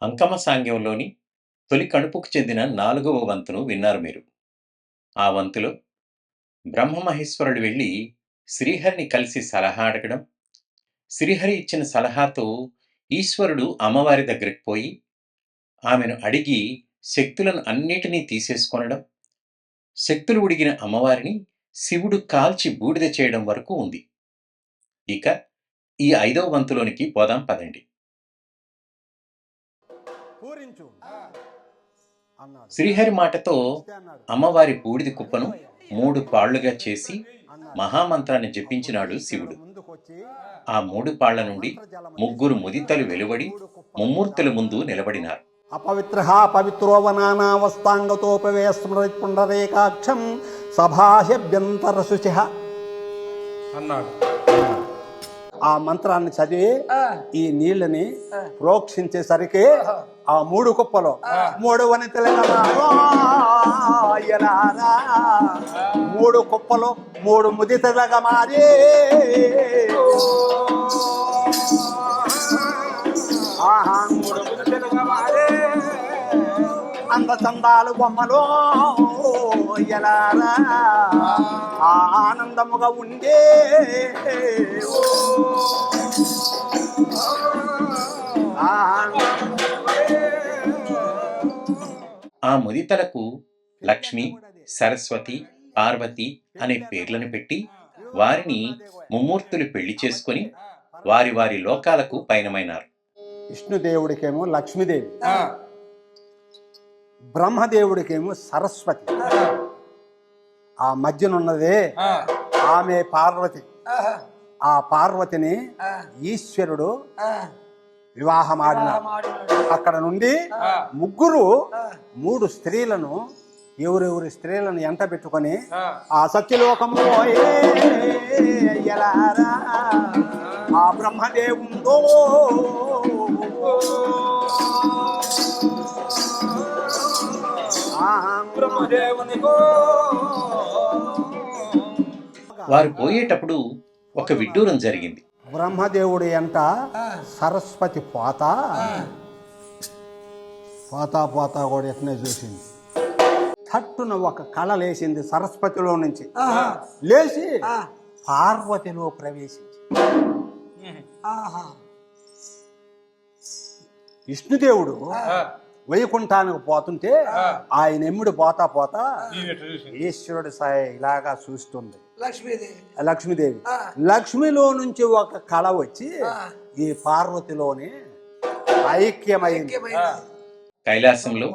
అంకమ సాంగ్యంలోని తొలి కణుపుకు చెందిన 4వ వంతును విన్నారు మీరు. ఆ వంతులో బ్రహ్మమహేశ్వరుడు వెళ్ళి శ్రీహరిని కలిసి సలహా అడగడం, శ్రీహరి ఇచ్చిన సలహాతో ఈశ్వరుడు అమ్మవారి దగ్గరికి పోయి ఆమెను అడిగి శక్తులను అన్నిటినీ తీసేసుకొనడం, శక్తులు ఉడిగిన అమ్మవారిని శివుడు కాల్చి బూడిద చేయడం వరకు ఉంది. ఇక ఈ 5వ వంతులోనికి పోదాం పదండి. శ్రీహరి మాటతో అమ్మవారి బూడిద కుప్పను 3 పాళ్లుగా చేసి మహామంత్రాన్ని జపించినాడు శివుడు. ఆ 3 పాళ్ల నుండి 3 ముదితలు వెలువడి ముమ్మూర్తుల ముందు నిలబడినారు. అపవిత్ర పవిత్రోవనానావస్థాంగతోపవే స్మృతిపుండరేకాక్షం సభాహ్యభ్యంతర శుచి అన్నాడు. ఆ మంత్రాన్ని చదివి ఈ నీళ్ళని ప్రోక్షించేసరికి ఆ 3 కుప్పలు 3 వనితలుగా 3 కుప్పలు 3 ముదితలుగా మారి అందచందాలు బొమ్మలో ఎలారా ఆనందముగా ఉండే ఆ ముదితలకు లక్ష్మి, సరస్వతి, పార్వతి అనే పేర్లను పెట్టి వారిని ముమ్మూర్తులు పెళ్లి చేసుకుని వారి వారి లోకాలకు పయనమైనారు. విష్ణుదేవుడికేమో లక్ష్మీదేవి, బ్రహ్మదేవుడికేమో సరస్వతి, ఆ మధ్యనున్నదే ఆమె పార్వతి. ఆ పార్వతిని ఈశ్వరుడు వివాహమాడినాడు. అక్కడ నుండి 3 స్త్రీలను ఎవరెవరి స్త్రీలను ఎంట పెట్టుకొని ఆ సత్యలోకము ఆ బ్రహ్మదేవుందో వారు పోయేటప్పుడు ఒక విడ్డూరం జరిగింది. బ్రహ్మదేవుడి ఎంట సరస్వతి పోతా కూడా ఎట్నే చూసింది. తట్టున ఒక కళ లేచింది సరస్వతిలో నుంచి, లేచి పార్వతిలో ప్రవేశించి విష్ణుదేవుడు వైకుంఠానికి పోతుంటే ఆయన ఎమ్ముడు పోతా ఈశ్వరుడు సాయి ఇలాగా చూస్తుంది లక్ష్మీదేవి. లక్ష్మిలో నుంచి ఒక కళ వచ్చి ఈ పార్వతిలోనే ఐక్యమైంది. కైలాసంలో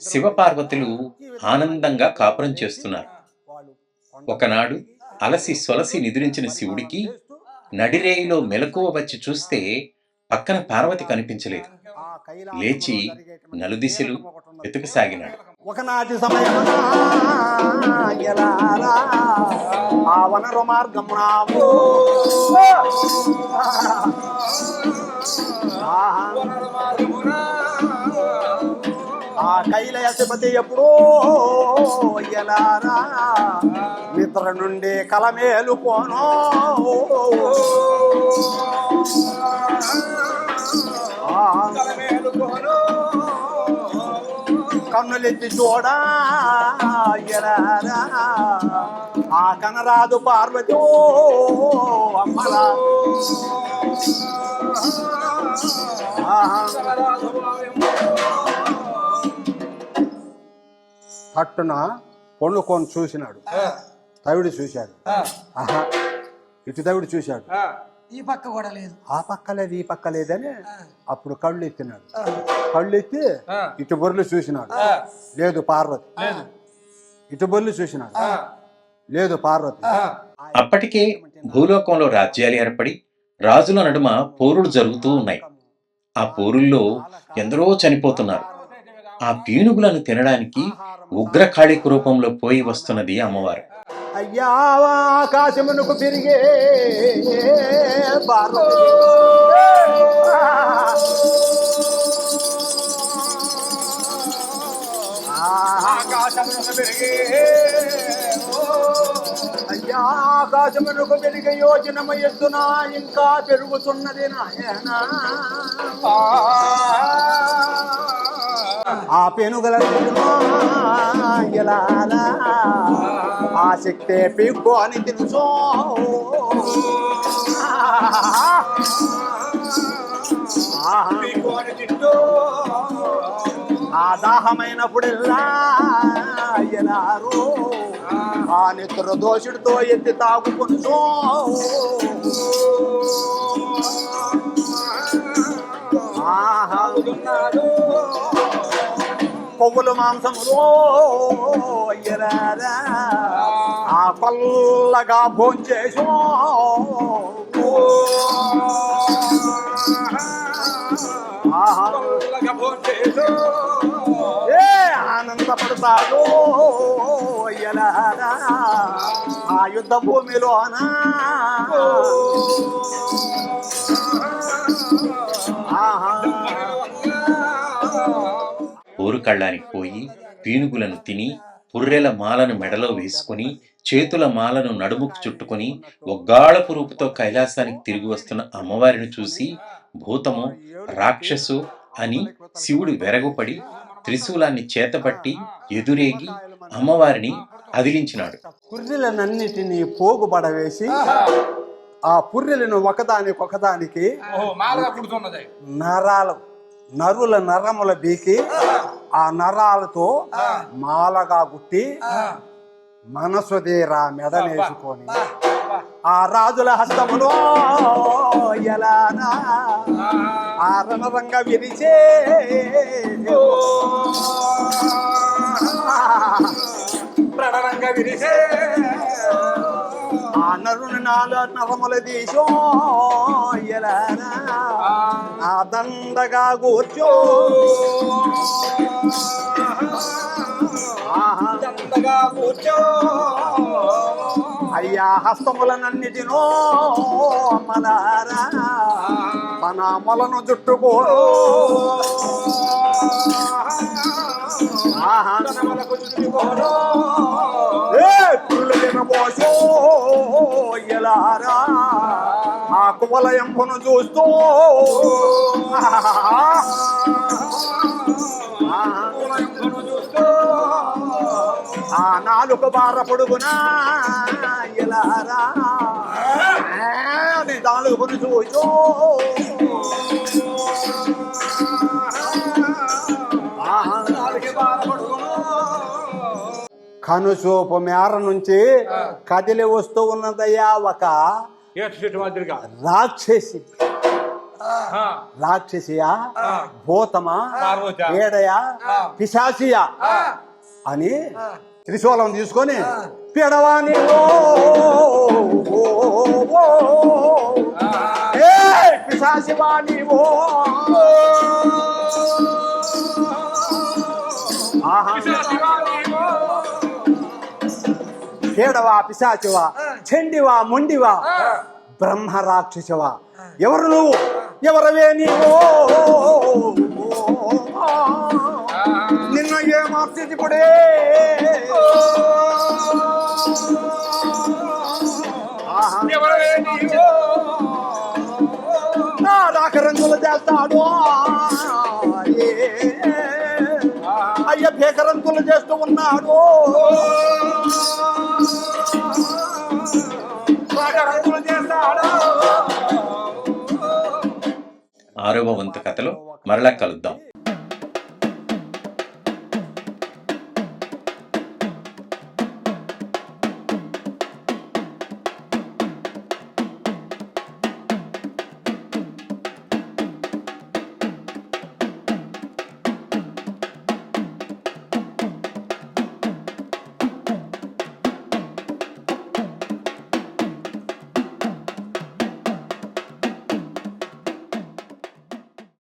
శివపార్వతులు ఆనందంగా కాపురం చేస్తున్నారు. ఒకనాడు అలసి సొలసి నిద్రించిన శివుడికి నడిరేయిలో మెలకువ వచ్చి చూస్తే పక్కన పార్వతి కనిపించలేదు. లేచి నలుదిశలు వెతుకసాగినాడు. ఒకనాటి సమయమున ఆ వనరు మార్గమున ఆ కైలాసపతి ఎప్పుడో ఎలారా నిద్ర నుండి కలమేలుకోను కన్నులెత్తి చూడా ఎలారా ఆ కనరాదు పార్వతి అమ్మలా తట్టున పొన్నుకొని చూసినాడు. తవిడు చూశాడు. ఆహా, ఇటు తవిడు చూశాడు. ఈ పక్క కూడా లేదు, ఆ పక్క లేదు, ఈ పక్క లేదని అప్పుడు కళ్ళు ఎత్తినాడు. కళ్ళు ఎత్తి ఇటు బొర్రెలు చూసినాడు. లేదు పార్వతి. ఇటు బొర్రెలు చూసినాడు. లేదు పార్వతి. అప్పటికే భూలోకంలో రాజ్యాలు ఏర్పడి రాజుల నడుమ పోరులు జరుగుతూ ఉన్నాయి. ఆ పోరుల్లో ఎందరో చనిపోతున్నారు. ఆ పీనుగులను తినడానికి ఉగ్రకాళిక రూపంలో పోయి వస్తున్నది అమ్మవారు. అయ్యా ఆకాశమునకు తిరిగే అయ్యా ఆకాశమునకు పెరిగే యోజనము ఎత్తున ఇంకా పెరుగుతున్నది నాయనా. పెనుగల ఆ శక్తే పిగ్గు అని తెలుసు ఆ దాహమైనప్పుడెల్లా ఎలారో ఆ నిద్ర దోషుడితో ఎత్తి తాగుకొనుచో కొవ్వుల మాంసములో ఎలారా ఆ పల్లగా భోంచేసో ఆనందపడతాడు ఎలారా ఆ యుద్ధ భూమిలోనా ఊరు కళ్ళానికి పోయి పీనుగులను తిని పుర్రెల మాలను మెడలో వేసుకుని చేతుల మాలను నడుముకు చుట్టుకుని ఒగ్గాళపు రూపుతో కైలాసానికి తిరిగి వస్తున్న అమ్మవారిని చూసి భూతము రాక్షసు అని శివుడు వెరగుపడి త్రిశూలాన్ని చేతపట్టి ఎదురేగి అమ్మవారిని అదిలించినాడు. పుర్రెలనన్నిటినీ పోగుబడవేసి ఆ పుర్రెలను ఒకదానికి నరుల నరముల బీకి ఆ నరాలతో మాలగా గుట్టి మనసుదేరా మెడనేసుకొని ఆ రాజుల హస్తములో ఎలానా ఆ రణరంగా విరిచే ఆ నరుని నరముల దీశో ఎలానా ఆ దండగా కూర్చో అయ్యా హస్తములనన్నిటినో అమ్మలారా మన మొలను చుట్టుకోరు పోసో ఎలారా ఆ కువలయంపును చూస్తూ ఆ నాలుగు బార పొడుగునా ఎలారా అది నాలుగును చూచో కనుచూపు మేర నుంచి కదిలి వస్తూ ఉన్నదయ్యా ఒక రాక్షసియా భూతమా ఏడయా పిశాచియా అని త్రిశూలం తీసుకొని పిడవాని పిశాచివాణి పేడవా పిశాచివా చెండివా మొండివా బ్రహ్మ రాక్షసవా ఎవరు నువ్వు ఎవరవే నీవో నిన్న ఏమార్చిపుడే నా దాకా రంగులు చేస్తాడు అయ్య భేకరంతులు చేస్తూ ఉన్నాడు ఆరవ వంతు కథలో మరలా కలుద్దాం.